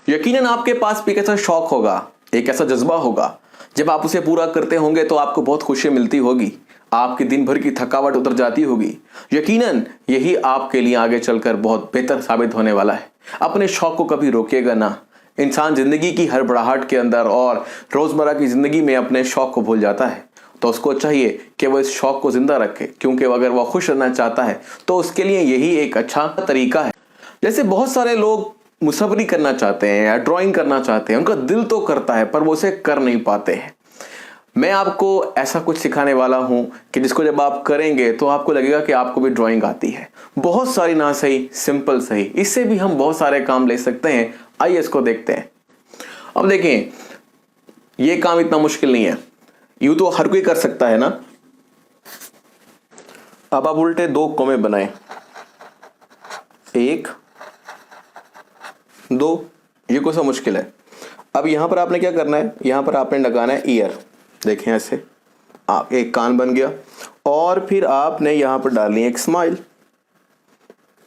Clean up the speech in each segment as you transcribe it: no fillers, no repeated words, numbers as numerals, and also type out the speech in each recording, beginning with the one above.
यकीनन आपके पास भी एक ऐसा शौक होगा, एक ऐसा जज्बा होगा, जब आप उसे पूरा करते होंगे तो आपको बहुत खुशी मिलती होगी, आपकी दिन भर की थकावट उतर जाती होगी। यकीनन यही आपके लिए आगे चलकर बहुत बेहतर साबित होने वाला है। अपने शौक को कभी रोकिएगा ना। इंसान जिंदगी की हड़बड़ाहट के अंदर और रोजमर्रा की जिंदगी में अपने शौक को भूल जाता है, तो उसको चाहिए कि वो इस शौक को जिंदा रखे, क्योंकि अगर वो खुश रहना चाहता है तो उसके लिए यही एक अच्छा तरीका है। जैसे बहुत सारे लोग मुसाफिरी करना चाहते हैं या ड्राइंग करना चाहते हैं, उनका दिल तो करता है पर वो उसे कर नहीं पाते हैं। मैं आपको ऐसा कुछ सिखाने वाला हूं कि जिसको जब आप करेंगे तो आपको लगेगा कि आपको भी ड्राइंग आती है। बहुत सारी ना सही, सिंपल सही, इससे भी हम बहुत सारे काम ले सकते हैं। आइए इसको देखते हैं। अब देखें, यह काम इतना मुश्किल नहीं है, यूं तो हर कोई कर सकता है ना। अब आप उल्टे दो कौमे बनाएं, 1 2, ये कौन सा मुश्किल है। अब यहां पर आपने क्या करना है, यहां पर आपने लगाना है ईयर। देखें ऐसे, आप एक कान बन गया, और फिर आपने यहां पर डालनी है एक स्माइल।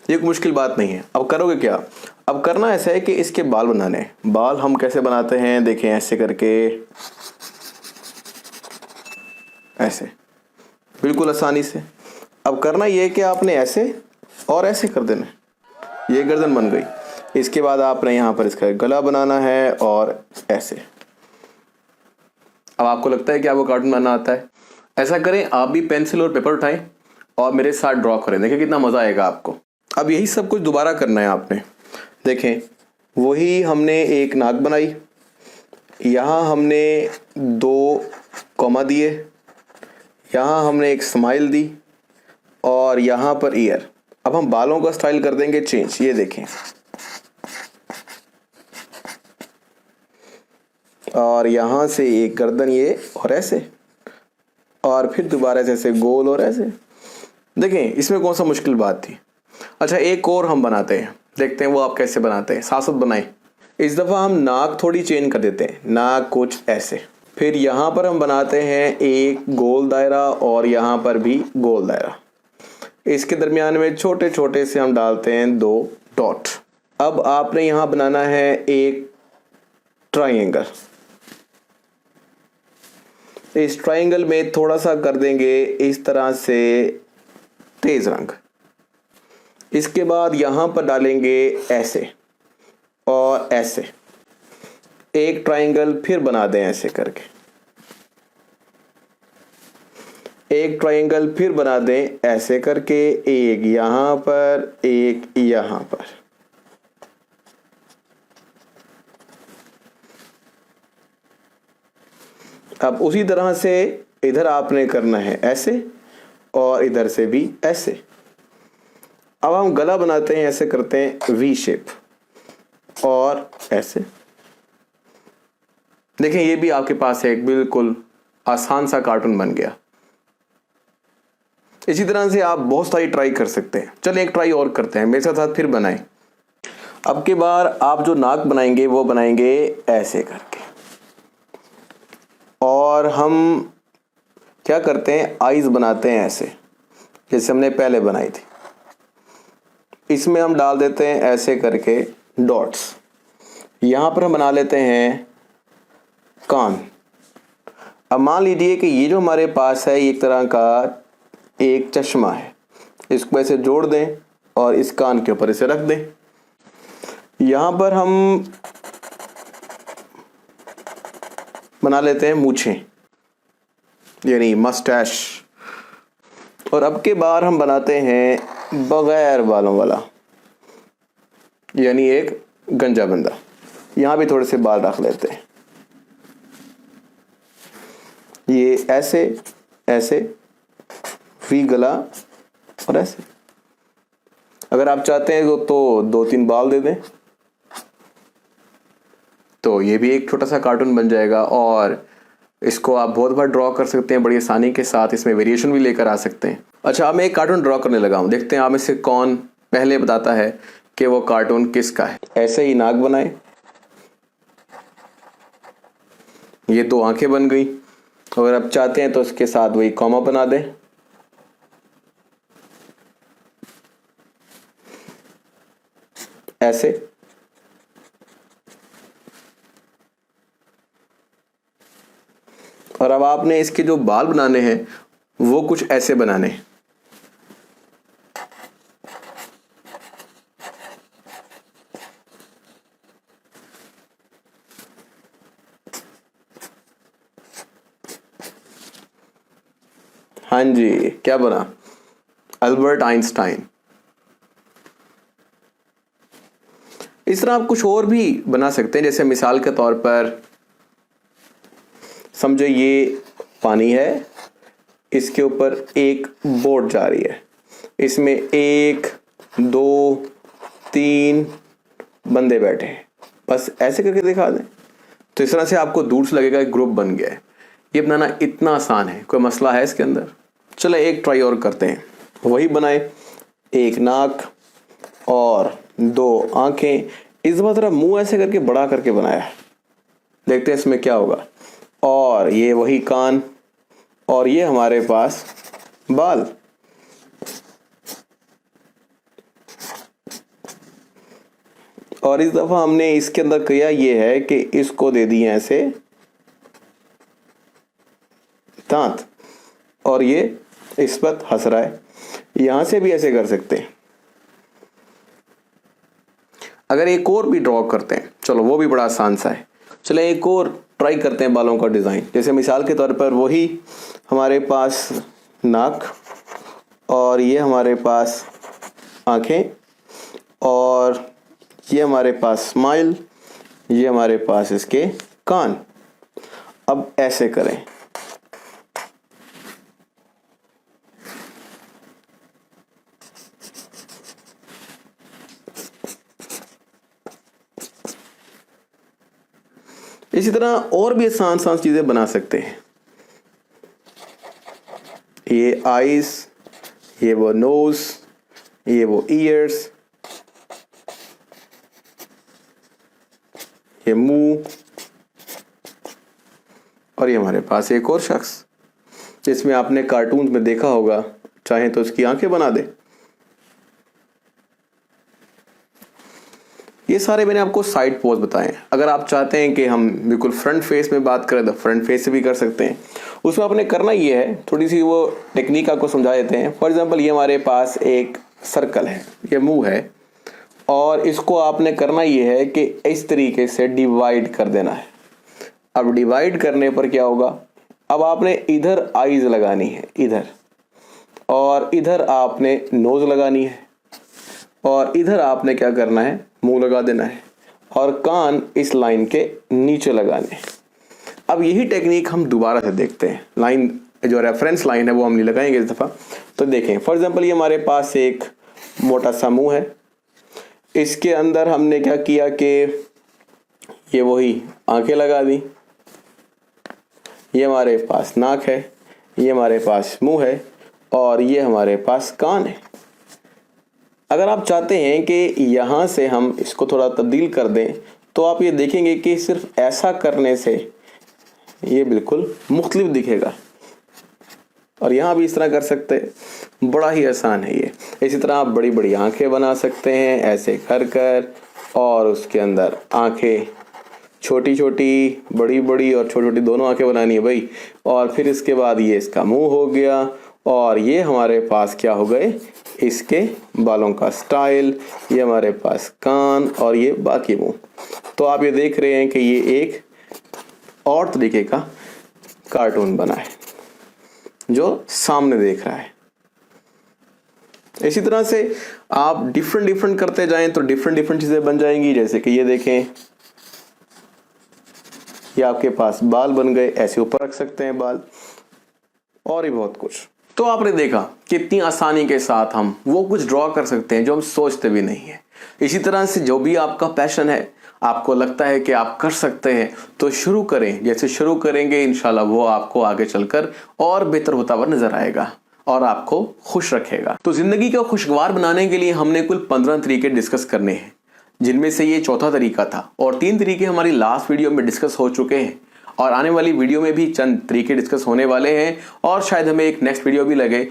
ये कोई मुश्किल बात नहीं है। अब करोगे क्या, अब करना ऐसा है कि इसके बाल बनाने हैं। बाल हम कैसे बनाते हैं, देखें ऐसे करके, ऐसे बिल्कुल आसानी से। अब करना यह है कि आपने ऐसे और ऐसे कर देना, ये गर्दन बन गई। इसके बाद आपने यहाँ पर इसका गला बनाना है और ऐसे। अब आपको लगता है कि आपको कार्टून बनाना आता है, ऐसा करें आप भी पेंसिल और पेपर उठाएं और मेरे साथ ड्रॉ करें, देखिए कितना मज़ा आएगा आपको। अब यही सब कुछ दोबारा करना है आपने। देखें, वही हमने एक नाक बनाई, यहाँ हमने 2 कॉमा दिए, यहाँ हमने एक स्माइल दी, और यहाँ पर ईयर। अब हम बालों का स्टाइल कर देंगे चेंज। ये देखें, और यहाँ से एक गर्दन ये और ऐसे, और फिर दोबारा ऐसे गोल और ऐसे। देखें इसमें कौन सा मुश्किल बात थी। अच्छा, एक और हम बनाते हैं, देखते हैं वो आप कैसे बनाते हैं। साथ साथ बनाएं। इस दफ़ा हम नाक थोड़ी चेंज कर देते हैं, नाक कुछ ऐसे। फिर यहाँ पर हम बनाते हैं एक गोल दायरा, और यहाँ पर भी गोल दायरा। इसके दरमियान में छोटे छोटे से हम डालते हैं 2 डॉट। अब आपने यहाँ बनाना है एक ट्राइंगल। इस ट्राइंगल में थोड़ा सा कर देंगे इस तरह से तेज रंग। इसके बाद यहाँ पर डालेंगे ऐसे और ऐसे। एक ट्राइंगल फिर बना दें ऐसे करके, एक ट्राइंगल फिर बना दें ऐसे करके, एक यहाँ पर एक यहाँ पर। अब उसी तरह से इधर आपने करना है ऐसे, और इधर से भी ऐसे। अब हम गला बनाते हैं, ऐसे करते हैं वी शेप और ऐसे। देखें ये भी आपके पास एक बिल्कुल आसान सा कार्टून बन गया। इसी तरह से आप बहुत सारी ट्राई कर सकते हैं। चलिए एक ट्राई और करते हैं, मेरे साथ फिर बनाएं। अब की बार आप जो नाक बनाएंगे वो बनाएंगे ऐसे करके, और हम क्या करते हैं, आईज बनाते हैं ऐसे, जैसे हमने पहले बनाई थी। इसमें हम डाल देते हैं ऐसे करके डॉट्स। यहाँ पर हम बना लेते हैं कान। अब मान लीजिए कि ये जो हमारे पास है, एक तरह का एक चश्मा है, इसको ऐसे जोड़ दें और इस कान के ऊपर इसे रख दें। यहाँ पर हम बना लेते हैं मूछें, यानी मस्टैश। और अब के बार हम बनाते हैं बगैर बालों वाला, यानी एक गंजा बंदा। यहाँ भी थोड़े से बाल रख लेते हैं, ये ऐसे ऐसे, वी गला और ऐसे। अगर आप चाहते हैं तो 2-3 बाल दे दें, तो ये भी एक छोटा सा कार्टून बन जाएगा। और इसको आप बहुत बार ड्रॉ कर सकते हैं बड़ी आसानी के साथ, इसमें वेरिएशन भी लेकर आ सकते हैं। अच्छा, अब मैं एक कार्टून ड्रॉ करने लगा हूं, देखते हैं आप में से कौन पहले बताता है कि वो कार्टून किसका है। ऐसे ही नाक बनाए, ये 2 आंखें बन गई। अगर आप चाहते हैं तो इसके साथ वही कॉमा बना दें। ऐसे, और अब आपने इसके जो बाल बनाने हैं वो कुछ ऐसे बनाने हैं। हाँ जी, क्या बना? Albert Einstein. इस तरह आप कुछ और भी बना सकते हैं, जैसे मिसाल के तौर पर समझो ये पानी है, इसके ऊपर एक बोट जा रही है, इसमें 1 2 3 बंदे बैठे हैं, बस ऐसे करके दिखा दें तो इस तरह से आपको दूर से लगेगा एक ग्रुप बन गया है। ये बनाना इतना आसान है, कोई मसला है इसके अंदर? चलो एक ट्राई और करते हैं, वही बनाए, एक नाक और 2 आंखें, इस बार तरह मुंह ऐसे करके बड़ा करके बनाया है, देखते हैं इसमें क्या होगा। और ये वही कान, और ये हमारे पास बाल। और इस दफा हमने इसके अंदर किया ये है कि इसको दे दिए ऐसे दांत, और ये इस पर हंस रहा है। यहां से भी ऐसे कर सकते हैं। अगर एक और भी ड्रॉ करते हैं, चलो वो भी बड़ा आसान सा है। चलो एक और ट्राई करते हैं बालों का डिज़ाइन। जैसे मिसाल के तौर पर वही हमारे पास नाक, और ये हमारे पास आंखें, और ये हमारे पास स्माइल, ये हमारे पास इसके कान। अब ऐसे करें, इसी तरह और भी आसान आसान चीजें बना सकते हैं। ये आईज, ये वो नोज, ये वो ईयर्स, ये मुंह, और ये हमारे पास एक और शख्स जिसमें आपने कार्टून में देखा होगा, चाहे तो उसकी आंखें बना दे। ये सारे मैंने आपको साइड पोज बताए। अगर आप चाहते हैं कि हम बिल्कुल फ्रंट फेस में बात करें तो फ्रंट फेस से भी कर सकते हैं। उसमें आपने करना ये है, थोड़ी सी वो टेक्निक आपको समझा देते हैं। फॉर एग्जांपल ये हमारे पास एक सर्कल है, ये मुंह है, और इसको आपने करना ये है कि इस तरीके से डिवाइड कर देना है। अब डिवाइड करने पर क्या होगा, अब आपने इधर आईज लगानी है इधर, और इधर आपने नोज लगानी है, और इधर आपने क्या करना है, मुंह लगा देना है, और कान इस लाइन के नीचे लगाने हैं। अब यही टेक्निक हम दोबारा से देखते हैं। लाइन जो रेफरेंस लाइन है वो हम नहीं लगाएंगे इस दफ़ा। तो देखें, फॉर एग्जांपल ये हमारे पास एक मोटा सा मुंह है, इसके अंदर हमने क्या किया कि ये वही आंखें लगा दी, ये हमारे पास नाक है, ये हमारे पास मुंह है, और ये हमारे पास कान है। अगर आप चाहते हैं कि यहाँ से हम इसको थोड़ा तब्दील कर दें तो आप ये देखेंगे कि सिर्फ ऐसा करने से ये बिल्कुल मुख्तलिफ दिखेगा, और यहाँ भी इस तरह कर सकते हैं। बड़ा ही आसान है ये। इसी तरह आप बड़ी बड़ी आंखें बना सकते हैं ऐसे कर कर, और उसके अंदर आंखें छोटी छोटी, बड़ी बड़ी, और छोटी छोटी दोनों आंखें बनानी है भाई। और फिर इसके बाद ये इसका मुंह हो गया, और ये हमारे पास क्या हो गए, इसके बालों का स्टाइल, ये हमारे पास कान, और ये बाकी मुंह। तो आप ये देख रहे हैं कि ये एक और तरीके का कार्टून बना है जो सामने देख रहा है। इसी तरह से आप डिफरेंट करते जाएं तो डिफरेंट चीजें बन जाएंगी। जैसे कि ये देखें, ये आपके पास बाल बन गए, ऐसे ऊपर रख सकते हैं बाल, और भी बहुत कुछ। तो आपने देखा कि इतनी आसानी के साथ हम वो कुछ ड्रॉ कर सकते हैं जो हम सोचते भी नहीं है। इसी तरह से जो भी आपका पैशन है, आपको लगता है कि आप कर सकते हैं, तो शुरू करें। जैसे शुरू करेंगे इंशाल्लाह वो आपको आगे चलकर और बेहतर होता हुआ नजर आएगा और आपको खुश रखेगा। तो जिंदगी को खुशगवार बनाने के लिए हमने कुल 15 तरीके डिस्कस करने हैं, जिनमें से ये चौथा तरीका था, और 3 तरीके हमारी लास्ट वीडियो में डिस्कस हो चुके हैं, और आने वाली वीडियो में भी चंद तरीके डिस्कस होने वाले हैं, और शायद हमें एक नेक्स्ट वीडियो भी लगे।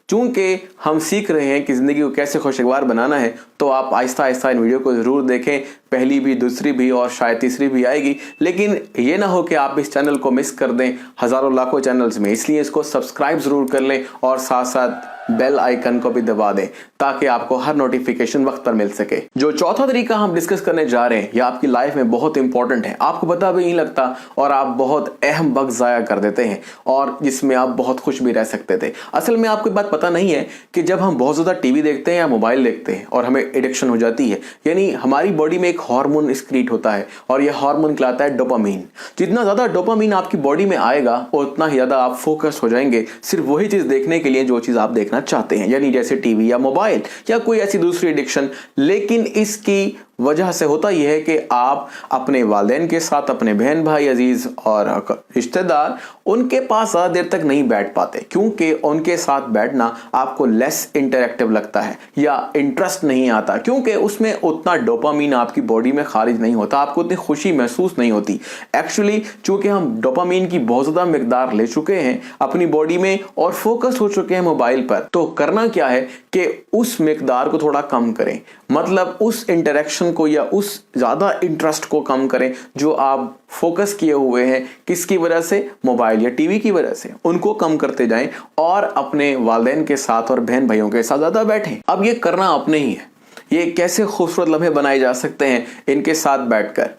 चूंकि हम सीख रहे हैं कि ज़िंदगी को कैसे खुशगवार बनाना है, तो आप आहिस्ता आहिस्ता इन वीडियो को ज़रूर देखें पहली भी, दूसरी भी और शायद तीसरी भी आएगी। लेकिन ये ना हो कि आप इस चैनल को मिस कर दें हज़ारों लाखों चैनल्स में, इसलिए इसको सब्सक्राइब ज़रूर कर लें और साथ साथ बेल आइकन को भी दबा दें ताकि आपको हर नोटिफिकेशन वक्त पर मिल सके। जो चौथा तरीका हम डिस्कस करने जा रहे हैं, यह आपकी लाइफ में बहुत इंपॉर्टेंट है, आपको पता भी नहीं लगता और आप बहुत अहम वक्त ज़ाया कर देते हैं और जिसमें आप बहुत खुश भी रह सकते थे। असल में आपको बात पता नहीं है कि जब हम बहुत ज़्यादा टीवी देखते हैं या मोबाइल देखते हैं और हमें एडिक्शन हो जाती है, यानी हमारी बॉडी में एक हार्मोन एक्सक्रीट होता है और यह हार्मोन कहलाता है डोपामीन। जितना ज़्यादा डोपामीन आपकी बॉडी में आएगा उतना ही ज़्यादा आप फोकस हो जाएंगे सिर्फ वही चीज़ देखने के लिए जो चीज़ आप देखना चाहते हैं, यानी जैसे टीवी या मोबाइल या कोई ऐसी दूसरी एडिक्शन। लेकिन इसकी वजह से होता यह है कि आप अपने वालिदैन के साथ, अपने बहन भाई, अजीज और रिश्तेदार, उनके पास ज़्यादा देर तक नहीं बैठ पाते क्योंकि उनके साथ बैठना आपको लेस इंटरेक्टिव लगता है या इंटरेस्ट नहीं आता क्योंकि उसमें उतना डोपामीन आपकी बॉडी में खारिज नहीं होता, आपको उतनी खुशी महसूस नहीं होती। एक्चुअली चूंकि हम डोपामीन की बहुत ज़्यादा मिकदार ले चुके हैं अपनी बॉडी में और फोकस हो चुके हैं मोबाइल पर, तो करना क्या है कि उस मिकदार को थोड़ा कम करें, मतलब उस इंटरेक्शन को या उस ज़्यादा इंटरेस्ट को कम करें जो आप फोकस किए हुए हैं किसकी वजह से, मोबाइल या टीवी की वजह से, उनको कम करते जाएं और अपने वालिदैन के साथ और बहन भाइयों के साथ ज़्यादा बैठें। अब ये करना अपने ही है। ये कैसे खूबसूरत लम्हे बनाए जा सकते हैं इनके साथ बैठकर।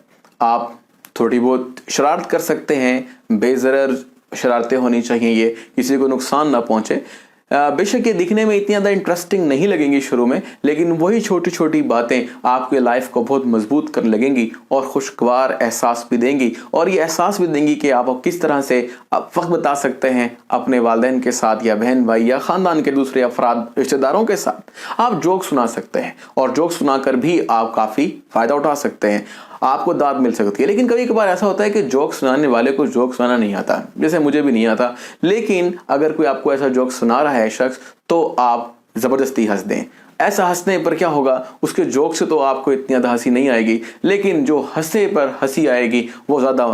आप थोड़ी बहुत शरारत कर सकते हैं, बेज़रर शरारतें होनी चाहिए, ये किसी को नुकसान ना पहुंचे। बेशक ये दिखने में इतनी ज़्यादा इंटरेस्टिंग नहीं लगेंगी शुरू में, लेकिन वही छोटी छोटी बातें आपके लाइफ को बहुत मजबूत करने लगेंगी और खुशगवार एहसास भी देंगी और ये एहसास भी देंगी कि आप किस तरह से वक्त बता सकते हैं अपने वालिदैन के साथ या बहन भाई या ख़ानदान के दूसरे अफराद, रिश्तेदारों के साथ। आप जोक सुना सकते हैं और जोक सुनाकर भी आप काफ़ी फ़ायदा उठा सकते हैं, आपको दाद मिल सकती है। लेकिन कभी कभार ऐसा होता है कि जोक सुनाने वाले को जोक सुनाना नहीं आता, जैसे मुझे भी नहीं आता। लेकिन अगर कोई आपको ऐसा जोक सुना रहा है शख्स, तो आप ज़बरदस्ती हंस दें। ऐसा हंसने पर क्या होगा, उसके जोक से तो आपको इतनी ज़्यादा हंसी नहीं आएगी, लेकिन जो हंसे पर हंसी आएगी वो ज़्यादा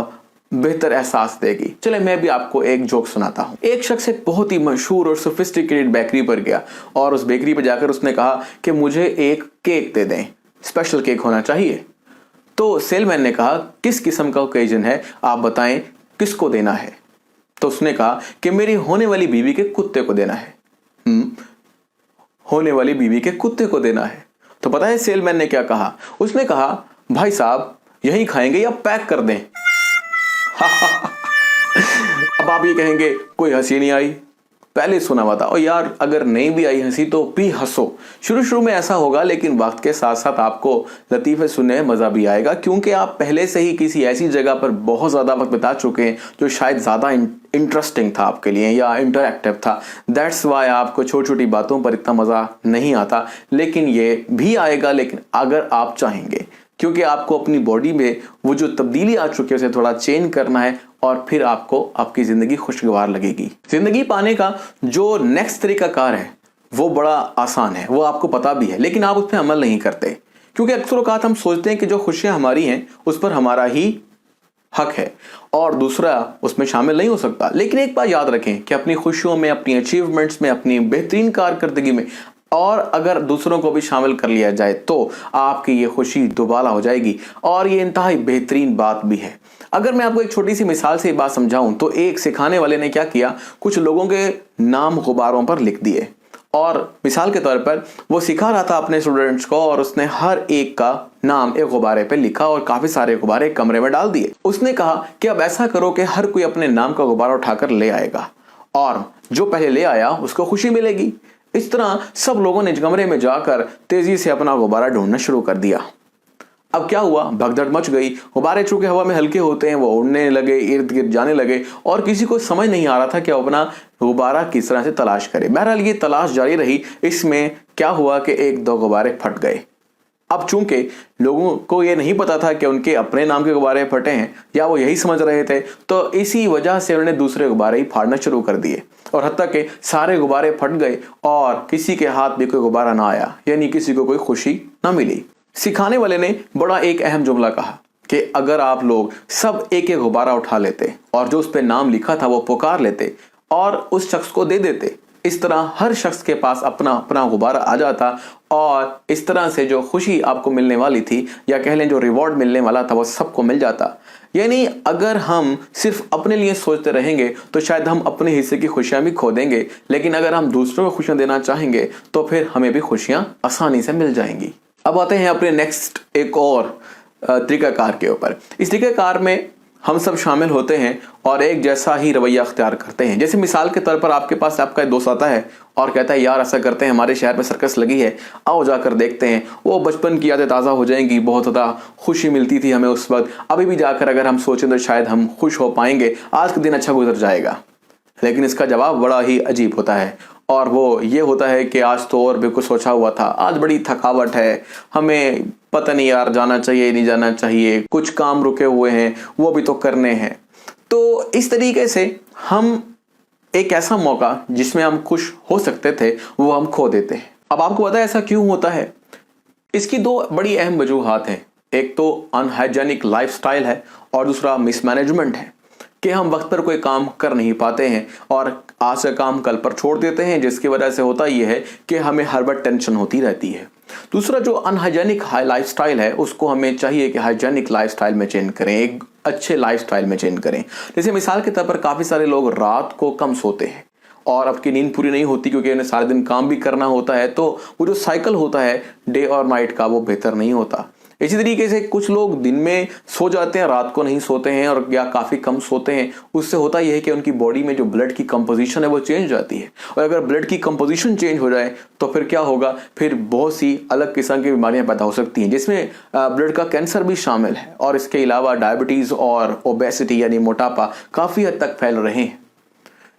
बेहतर एहसास देगी। चले मैं भी आपको एक जोक सुनाता हूँ। एक शख्स एक बहुत ही मशहूर और सोफिस्टिकेटेड बेकरी पर गया और उस बेकरी पर जाकर उसने कहा कि मुझे एक केक दे दें, स्पेशल केक होना चाहिए। तो सेलमैन ने कहा किस किस्म का ओकेजन है, आप बताएं किसको देना है। तो उसने कहा कि मेरी होने वाली बीवी के कुत्ते को देना है। होने वाली बीवी के कुत्ते को देना है। तो पता है सेलमैन ने क्या कहा, उसने कहा भाई साहब यही खाएंगे या पैक कर दें। अब आप ये कहेंगे कोई हंसी नहीं आई, पहले सुना हुआ था। और यार अगर नहीं भी आई हंसी तो भी हंसो। शुरू में ऐसा होगा, लेकिन वक्त के साथ साथ आपको लतीफ़े सुनने में मज़ा भी आएगा क्योंकि आप पहले से ही किसी ऐसी जगह पर बहुत ज़्यादा वक्त बिता चुके हैं जो शायद ज़्यादा इंटरेस्टिंग था आपके लिए या इंटरैक्टिव था। दैट्स वाई आपको छोटी छोटी बातों पर इतना मज़ा नहीं आता, लेकिन ये भी आएगा, लेकिन अगर आप चाहेंगे, क्योंकि आपको अपनी बॉडी में वो जो तब्दीली आ चुकी है उसे थोड़ा चेंज करना है और फिर आपको आपकी ज़िंदगी खुशगवार लगेगी। ज़िंदगी पाने का जो नेक्स्ट तरीकाकार है वो बड़ा आसान है, वो आपको पता भी है, लेकिन आप उस पर अमल नहीं करते क्योंकि अक्सर औक़ात हम सोचते हैं कि जो खुशियाँ हमारी हैं उस पर हमारा ही हक है और दूसरा उसमें शामिल नहीं हो सकता। लेकिन एक बात याद रखें कि अपनी खुशियों में, अपनी अचीवमेंट्स में, अपनी बेहतरीन कारकर्दगी में और अगर दूसरों को भी शामिल कर लिया जाए तो आपकी ये खुशी दोबारा हो जाएगी और ये इंतहाई बेहतरीन बात भी है। अगर मैं आपको एक छोटी सी मिसाल से ये बात समझाऊं तो एक सिखाने वाले ने क्या किया, कुछ लोगों के नाम गुब्बारों पर लिख दिए और मिसाल के तौर पर वो सिखा रहा था अपने स्टूडेंट्स को और उसने हर एक का नाम एक गुब्बारे पे लिखा और काफी सारे गुब्बारे एक कमरे में डाल दिए। उसने कहा कि अब ऐसा करो कि हर कोई अपने नाम का गुब्बारा उठाकर ले आएगा और जो पहले ले आया उसको खुशी मिलेगी। इस तरह सब लोगों ने कमरे में जाकर तेजी से अपना गुब्बारा ढूंढना शुरू कर दिया। अब क्या हुआ, भगदड़ मच गई। गुब्बारे चूंकि हवा में हल्के होते हैं वो उड़ने लगे, इर्द गिर्द जाने लगे और किसी को समझ नहीं आ रहा था कि अपना गुब्बारा किस तरह से तलाश करे। बहरहाल ये तलाश जारी रही। इसमें क्या हुआ कि एक दो गुब्बारे फट गए। अब चूंकि लोगों को ये नहीं पता था कि उनके अपने नाम के गुब्बारे फटे हैं या वो यही समझ रहे थे, तो इसी वजह से उन्होंने दूसरे गुब्बारे ही फाड़ना शुरू कर दिए और हत्ता के सारे गुब्बारे फट गए और किसी के हाथ भी कोई गुब्बारा ना आया, यानी किसी को कोई खुशी ना मिली। सिखाने वाले ने बड़ा एक अहम जुमला कहा कि अगर आप लोग सब एक एक गुब्बारा उठा लेते और जो उस पर नाम लिखा था वो पुकार लेते और उस शख्स को दे देते, इस तरह हर शख्स के पास अपना अपना गुब्बारा आ जाता और इस तरह से जो खुशी आपको मिलने वाली थी या कह लें जो रिवॉर्ड मिलने वाला था वो सबको मिल जाता। यानी अगर हम सिर्फ अपने लिए सोचते रहेंगे तो शायद हम अपने हिस्से की खुशियां भी खो देंगे, लेकिन अगर हम दूसरों को खुशियां देना चाहेंगे तो फिर हमें भी खुशियां आसानी से मिल जाएंगी। अब आते हैं अपने नेक्स्ट एक और तरीकाकार के ऊपर। इस तरीकाकार में हम सब शामिल होते हैं और एक जैसा ही रवैया अख्तियार करते हैं। जैसे मिसाल के तौर पर आपके पास आपका एक दोस्त आता है और कहता है यार ऐसा करते हैं, हमारे शहर में सर्कस लगी है, आओ जाकर देखते हैं। वो बचपन की यादें ताज़ा हो जाएंगी, बहुत ज़्यादा खुशी मिलती थी हमें उस वक्त। अभी भी जाकर अगर हम सोचें तो शायद हम खुश हो पाएंगे, आज का दिन अच्छा गुजर जाएगा। लेकिन इसका जवाब बड़ा ही अजीब होता है और वो ये होता है कि आज तो और बिल्कुल सोचा हुआ था, आज बड़ी थकावट है, हमें पता नहीं यार जाना चाहिए नहीं जाना चाहिए, कुछ काम रुके हुए हैं वो भी तो करने हैं। तो इस तरीके से हम एक ऐसा मौका जिसमें हम खुश हो सकते थे वो हम खो देते हैं। अब आपको पता है ऐसा क्यों होता है? इसकी दो बड़ी अहम वजूहात हैं। एक तो अनहाइजेनिक लाइफस्टाइल है और दूसरा मिसमैनेजमेंट है कि हम वक्त पर कोई काम कर नहीं पाते हैं और आज का काम कल पर छोड़ देते हैं, जिसकी वजह से होता यह है कि हमें हर वक्त टेंशन होती रहती है। दूसरा जो अनहाइजेनिक लाइफस्टाइल है उसको हमें चाहिए कि हाइजेनिक लाइफस्टाइल में चेंज करें, एक अच्छे लाइफस्टाइल में चेंज करें। जैसे मिसाल के तौर पर काफ़ी सारे लोग रात को कम सोते हैं और आपकी नींद पूरी नहीं होती क्योंकि उन्हें सारे दिन काम भी करना होता है, तो वो जो साइकिल होता है डे और नाइट का वो बेहतर नहीं होता। इसी तरीके से कुछ लोग दिन में सो जाते हैं, रात को नहीं सोते हैं और या काफ़ी कम सोते हैं। उससे होता यह है कि उनकी बॉडी में जो ब्लड की कंपोजिशन है वो चेंज हो जाती है और अगर ब्लड की कंपोजिशन चेंज हो जाए तो फिर क्या होगा, फिर बहुत सी अलग किस्म की बीमारियां पैदा हो सकती हैं जिसमें ब्लड का कैंसर भी शामिल है और इसके अलावा डायबिटीज़ और ओबेसिटी यानी मोटापा काफ़ी हद तक फैल रहे हैं।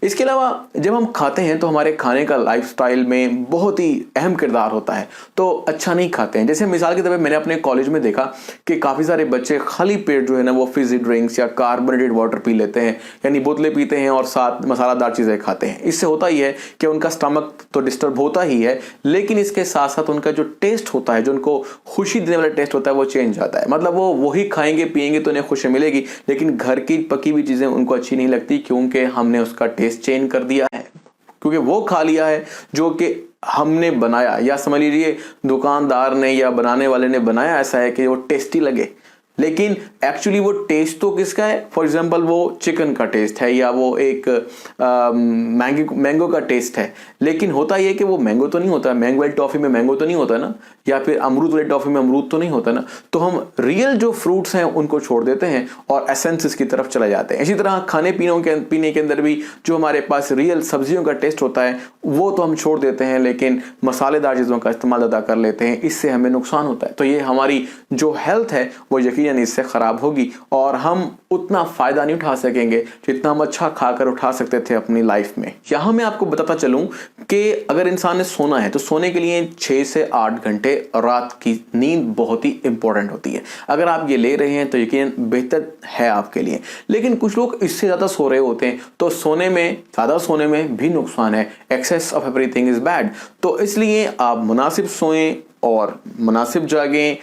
इसके अलावा जब हम खाते हैं तो हमारे खाने का लाइफस्टाइल में बहुत ही अहम किरदार होता है, तो अच्छा नहीं खाते हैं। जैसे मिसाल के तौर पर मैंने अपने कॉलेज में देखा कि काफ़ी सारे बच्चे खाली पेट जो है ना वो फिजी ड्रिंक्स या कार्बोनेटेड वाटर पी लेते हैं, यानी बोतलें पीते हैं और साथ मसालादार चीज़ें खाते हैं। इससे होता ही है कि उनका स्टमक तो डिस्टर्ब होता ही है, लेकिन इसके साथ साथ उनका जो टेस्ट होता है, जो उनको खुशी देने वाला टेस्ट होता है वो चेंज जाता है। मतलब वो वही खाएंगे पिएंगे तो उन्हें खुशी मिलेगी, लेकिन घर की पकी हुई चीज़ें उनको अच्छी नहीं लगती क्योंकि हमने उसका टेस्ट चेंज कर दिया है, क्योंकि वो खा लिया है जो कि हमने बनाया, या समझ लीजिए दुकानदार ने या बनाने वाले ने बनाया ऐसा है कि वो टेस्टी लगे, लेकिन एक्चुअली वो टेस्ट तो किसका है? फॉर एग्जांपल वो चिकन का टेस्ट है या वो एक मैंगो का टेस्ट है, लेकिन होता ये कि वो मैंगो तो नहीं होता, मैंगो वाली टॉफ़ी में मैंगो तो नहीं होता ना, या फिर अमरूद वाली टॉफ़ी में अमरूद तो नहीं होता ना। तो हम रियल जो फ्रूट्स हैं उनको छोड़ देते हैं और एसेंसेस की तरफ चले जाते हैं। इसी तरह खाने पीने के अंदर भी जो हमारे पास रियल सब्जियों का टेस्ट होता है वो तो हम छोड़ देते हैं, लेकिन मसालेदार चीज़ों का इस्तेमाल ज़्यादा कर लेते हैं, इससे हमें नुकसान होता है। तो ये हमारी जो हेल्थ है वो यकीनन इससे ख़राब होगी और हम उतना फ़ायदा नहीं उठा सकेंगे जितना हम अच्छा खाकर उठा सकते थे अपनी लाइफ में। यहाँ मैं आपको बताता चलूँ कि अगर इंसान ने सोना है तो सोने के लिए 6 से 8 घंटे रात की नींद बहुत ही इंपॉर्टेंट होती है। अगर आप ये ले रहे हैं तो यकीनन बेहतर है आपके लिए, लेकिन कुछ लोग इससे ज़्यादा सो रहे होते हैं, तो ज़्यादा सोने में भी नुकसान है। Excess of everything is bad. तो इसलिए आप मुनासिब सोएं और मुनासिब जागें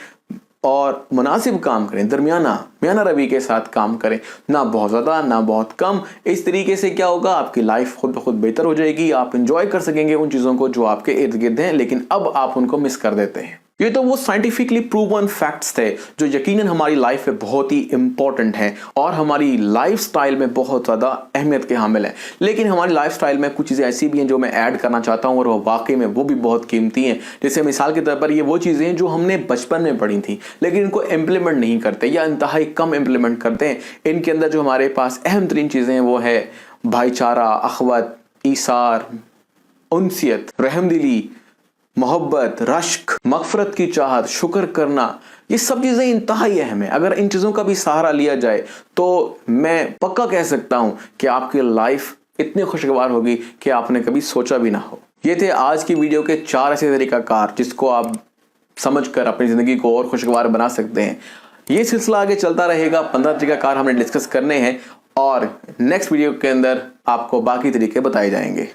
और मुनासिब काम करें, दरमियाना रवि के साथ काम करें, ना बहुत ज़्यादा ना बहुत कम। इस तरीके से क्या होगा, आपकी लाइफ खुद ब खुद बेहतर हो जाएगी, आप इंजॉय कर सकेंगे उन चीज़ों को जो आपके इर्द गिर्द हैं, लेकिन अब आप उनको मिस कर देते हैं। ये तो वो साइंटिफिकली प्रूवन फैक्ट्स थे जो यकीनन हमारी लाइफ में बहुत ही इंपॉर्टेंट हैं और हमारी लाइफस्टाइल में बहुत ज़्यादा अहमियत के हामिल हैं। लेकिन हमारी लाइफस्टाइल में कुछ चीज़ें ऐसी भी हैं जो मैं ऐड करना चाहता हूँ और वो वाकई में वो भी बहुत कीमती हैं। जैसे मिसाल के तौर पर ये वो चीज़ें हैं जो हमने बचपन में पढ़ी थी लेकिन इनको इम्प्लीमेंट नहीं करते या इंतहाई कम इम्प्लीमेंट करते हैं। इनके अंदर जो हमारे पास अहम तरीन चीज़ें हैं वो है भाईचारा, अखवत, ईसार, उनसियत, रहमदिली, मोहब्बत, रश्क, मगफरत की चाहत, शुक्र करना। ये सब चीज़ें इंतहाई अहम है। अगर इन चीज़ों का भी सहारा लिया जाए तो मैं पक्का कह सकता हूँ कि आपकी लाइफ इतनी खुशगवार होगी कि आपने कभी सोचा भी ना हो। ये थे आज की वीडियो के 4 ऐसे तरीकाकार जिसको आप समझकर अपनी ज़िंदगी को और खुशगवार बना सकते हैं। ये सिलसिला आगे चलता रहेगा। 15 तरीकाकार हमने डिस्कस करने हैं और नेक्स्ट वीडियो के अंदर आपको बाकी तरीके बताए जाएंगे।